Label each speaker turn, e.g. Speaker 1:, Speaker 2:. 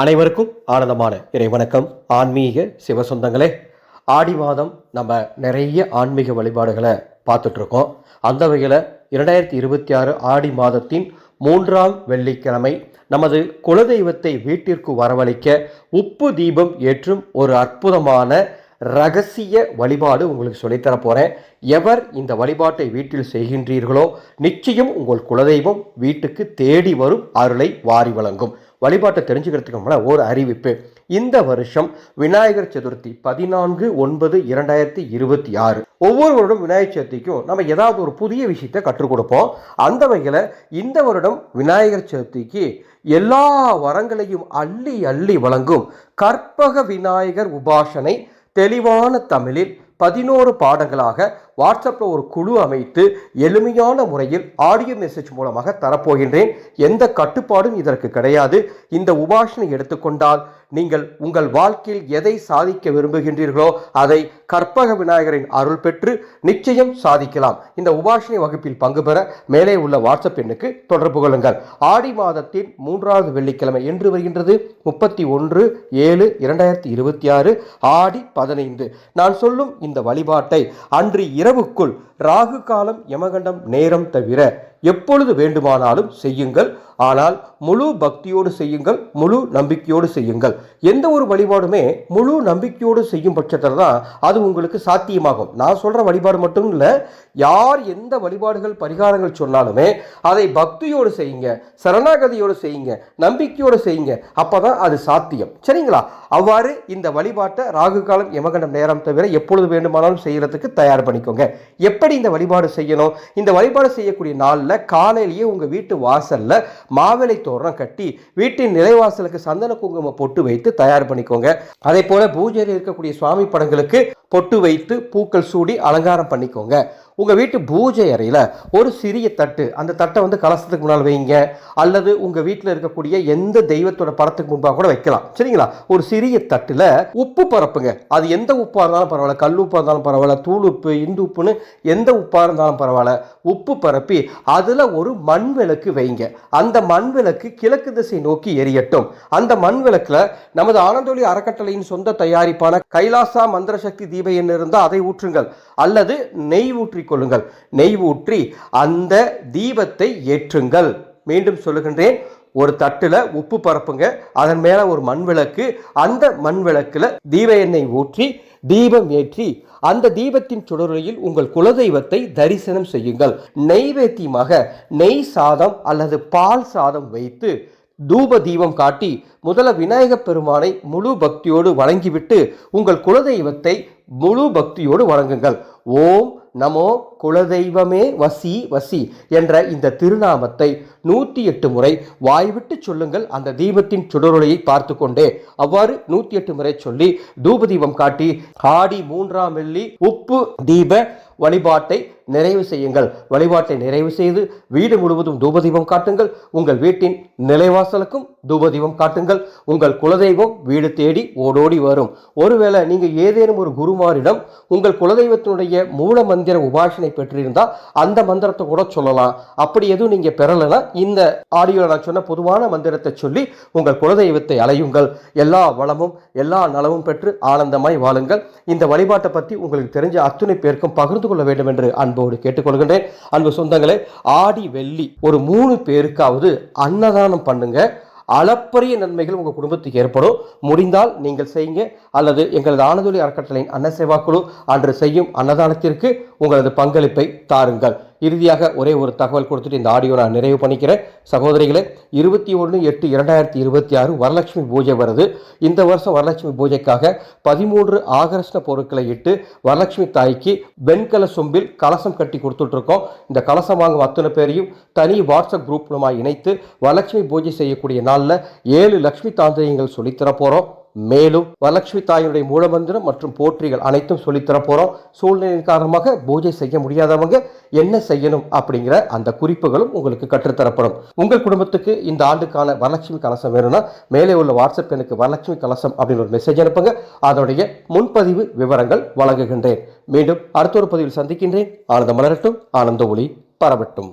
Speaker 1: அனைவருக்கும் ஆனந்தமான இறைவணக்கம். ஆன்மீக சிவசொந்தங்களே, ஆடி மாதம் நம்ம நிறைய ஆன்மீக வழிபாடுகளை பார்த்துட்ருக்கோம். அந்த வகையில் 2026 ஆடி மாதத்தின் 3ஆம் வெள்ளிக்கிழமை நமது குலதெய்வத்தை வீட்டிற்கு வரவழைக்க உப்பு தீபம் ஏற்றும் ஒரு அற்புதமான ரகசிய வழிபாடு உங்களுக்கு சொல்லித்தர போகிறேன். எவர் இந்த வழிபாட்டை வீட்டில் செய்கின்றீர்களோ நிச்சயம் உங்கள் குலதெய்வம் வீட்டுக்கு தேடி வரும் அருளை வாரி வழங்கும். வழிபாட்டை தெரிஞ்சுக்கிறதுக்கு ஒரு அறிவிப்பு. இந்த வருஷம் விநாயகர் சதுர்த்தி 14/9/2026. ஒவ்வொரு வருடம் விநாயகர் சதுர்த்திக்கும் நம்ம ஏதாவது ஒரு புதிய விஷயத்தை கற்றுக் கொடுப்போம். அந்த வகையில் இந்த வருடம் விநாயகர் சதுர்த்திக்கு எல்லா வரங்களையும் அள்ளி அள்ளி வழங்கும் கற்பக விநாயகர் உபாசனை தெளிவான தமிழில் 11 பாடங்களாக வாட்ஸ்அப்பில் ஒரு குழு அமைத்து எளிமையான முறையில் ஆடியோ மெசேஜ் மூலமாக தரப்போகின்றேன். எந்த கட்டுப்பாடும் இதற்கு கிடையாது. இந்த உபாசனை எடுத்துக்கொண்டால் நீங்கள் உங்கள் வாழ்க்கையில் எதை சாதிக்க விரும்புகின்றீர்களோ அதை கற்பக விநாயகரின் அருள் பெற்று நிச்சயம் சாதிக்கலாம். இந்த உபாசனை வகுப்பில் பங்கு பெற மேலே உள்ள வாட்ஸ்அப் எண்ணுக்கு தொடர்பு கொள்ளுங்கள். ஆடி மாதத்தின் 3வது வெள்ளிக்கிழமை என்று வருகின்றது 31/7/2026 ஆடி 15. நான் சொல்லும் இந்த வழிபாட்டை அன்று இரவுக்குள் ராகு காலம் யமகண்டம் நேரம் தவிர எப்பொழுது வேண்டுமானாலும் செய்யுங்கள். ஆனால் முழு பக்தியோடு செய்யுங்கள், முழு நம்பிக்கையோடு செய்யுங்கள். எந்த ஒரு வழிபாடுமே முழு நம்பிக்கையோடு செய்யும் பட்சத்தில் தான் அது உங்களுக்கு சாத்தியமாகும். நான் சொல்கிற வழிபாடு மட்டும் இல்லை, யார் எந்த வழிபாடுகள் பரிகாரங்கள் சொன்னாலுமே அதை பக்தியோடு செய்யுங்க, சரணாகதியோடு செய்யுங்க, நம்பிக்கையோடு செய்யுங்க. அப்போ தான் அது சாத்தியம். சரிங்களா? அவ்வாறு இந்த வழிபாட்டை ராகு காலம் யமகண்டம் நேரம் தவிர எப்பொழுது வேண்டுமானாலும் செய்யறதுக்கு தயார் பண்ணிக்கோங்க. எப்படி இந்த வழிபாடு செய்யணும்? இந்த வழிபாடு செய்யக்கூடிய நாளில் காலையிலேயே உங்கள் வீட்டு வாசலில் மாவிளை தோரணம் கட்டி வீட்டின் நிலைவாசலுக்கு சந்தன குங்குமம் பொட்டு வைத்து தயார் பண்ணிக்கோங்க. அதே போல பூஜையில் இருக்கக்கூடிய சுவாமி படங்களுக்கு பொட்டு வைத்து பூக்கள் சூடி அலங்காரம் பண்ணிக்கோங்க. உங்கள் வீட்டு பூஜை அறையில் ஒரு சிறிய தட்டு, அந்த தட்டை கலசத்துக்கு முன்னால் வைங்க, அல்லது உங்கள் வீட்டில் இருக்கக்கூடிய எந்த தெய்வத்தோட படத்துக்கு முன்பாக கூட வைக்கலாம். சரிங்களா? ஒரு சிறிய தட்டில் உப்பு பரப்புங்க. அது எந்த உப்பாக இருந்தாலும் பரவாயில்ல, கல் உப்பாக இருந்தாலும் பரவாயில்ல, தூள் உப்பு, இந்து உப்புன்னு எந்த உப்பாக இருந்தாலும் பரவாயில்ல, உப்பு பரப்பி அதில் ஒரு மண் விளக்கு வைங்க. அந்த மண் விளக்கு கிழக்கு திசை நோக்கி எரியட்டும். அந்த மண் விளக்கில் நமது ஆனந்தொலி அறக்கட்டளையின் சொந்த தயாரிப்பான கைலாசா மந்திர சக்தி தீப எண்ணெய் இருந்தால் அதை ஊற்றுங்கள், அல்லது நெய் ஊற்றி கொள்ளுங்கள். நெய் ஊற்றி அந்த தீபத்தை ஏற்றுங்கள். மீண்டும் சொல்லுகின்றேன், ஒரு தட்டுல உப்பு பரப்புங்க, அதன் மேல ஒரு மண் விளக்கு, அந்த மண் விளக்குல தீப எண்ணெய் ஊற்றி தீபம் ஏற்றி அந்த தீபத்தின் சுடரில் உங்கள் குலதெய்வத்தை தரிசனம் செய்யுங்கள். நெய்வேத்தியமாக நெய் சாதம் அல்லது பால் சாதம் வைத்து தூப தீபம் காட்டி முதல்ல விநாயகப் பெருமானை முழு பக்தியோடு வணங்கிவிட்டு உங்கள் குலதெய்வத்தை முழு பக்தியோடு வணங்குங்கள். ஓம் நமோ குலதெய்வமே வசி வசி என்ற இந்த திருநாமத்தை 108 முறை வாய்விட்டு சொல்லுங்கள். அந்த தீபத்தின் சுடரொளியை பார்த்து கொண்டே அவ்வாறு 108 முறை சொல்லி தூப தீபம் காட்டி ஆடி 3ஆம் வெள்ளி உப்பு தீப வழிபாட்டை நிறைவு செய்யுங்கள். வழிபாட்டை நிறைவு செய்து வீடு முழுவதும் தூபதீபம் காட்டுங்கள். உங்கள் வீட்டின் நிலைவாசலுக்கும் தூபதீபம் காட்டுங்கள். உங்கள் குலதெய்வம் வீடு தேடி ஓடோடி வரும். ஒருவேளை நீங்கள் ஏதேனும் ஒரு குருமாரிடம் உங்கள் குலதெய்வத்தினுடைய மூல மந்திர உபாசனை பெற்றிருந்தால் அந்த மந்திரத்தை கூட சொல்லலாம். அப்படி எதுவும் நீங்கள் பெறலைன்னா இந்த ஆடியோவில் நான் சொன்ன பொதுவான மந்திரத்தை சொல்லி உங்கள் குலதெய்வத்தை அலையுங்கள். எல்லா வளமும் எல்லா நலமும் பெற்று ஆனந்தமாய் வாழுங்கள். இந்த வழிபாட்டை பற்றி உங்களுக்கு தெரிஞ்ச அத்துணை பேருக்கும் பகிர்ந்து கொள்ள வேண்டும் என்று அன்போடு கேட்டுக்கொள்கின்றேன். அன்பு சொந்தங்களே, ஆடி வெள்ளி ஒரு 3 பேருக்காவது அன்னதானம் பண்ணுங்க. அளப்பரிய நன்மைகள் உங்கள் குடும்பத்துக்கு ஏற்படும். முடிந்தால் நீங்கள் செய்யுங்க, அல்லது எங்களது ஆனந்தொலி அறக்கட்டளையின் அன்ன சேவா குழு அன்று செய்யும் அன்னதானத்திற்கு உங்களது பங்களிப்பை தாருங்கள். இறுதியாக ஒரே ஒரு தகவல் கொடுத்துட்டு இந்த ஆடியோ நான் நிறைவு பண்ணிக்கிறேன். சகோதரிகளே, 21/8/2026 வரலட்சுமி பூஜை வருது. இந்த வருஷம் வரலட்சுமி பூஜைக்காக 13 ஆகர்ஷண பொருட்களை இட்டு வரலட்சுமி தாய்க்கு வெண்கல சொம்பில் கலசம் கட்டி கொடுத்துட்ருக்கோம். இந்த கலசம் வாங்கும் அத்தனை பேரையும் தனி வாட்ஸ்அப் குரூப் மூலமாக இணைத்து வரலட்சுமி பூஜை செய்யக்கூடிய நாளில் 7 லட்சுமி தாந்திரியங்கள் சொல்லித்தர போகிறோம். மேலும் வரலட்சுமி தாயினுடைய மூலமந்திரம் மற்றும் போற்றிகள் அனைத்தும் சொல்லித்தர போகிறோம். சூழ்நிலையின் காரணமாக பூஜை செய்ய முடியாதவங்க என்ன செய்யணும் அப்படிங்கிற அந்த குறிப்புகளும் உங்களுக்கு கற்றுத்தரப்படும். உங்கள் குடும்பத்துக்கு இந்த ஆண்டுக்கான வரலட்சுமி கலசம் வேணும்னா மேலே உள்ள வாட்ஸ்அப் எனக்கு வரலட்சுமி கலசம் அப்படின்னு ஒரு மெசேஜ் அனுப்புங்க. அதோடைய முன்பதிவு விவரங்கள் வழங்குகின்றேன். மீண்டும் அடுத்த ஒரு பதிவில் சந்திக்கின்றேன். ஆனந்தம் மலரட்டும், ஆனந்த ஒளி பரவட்டும்.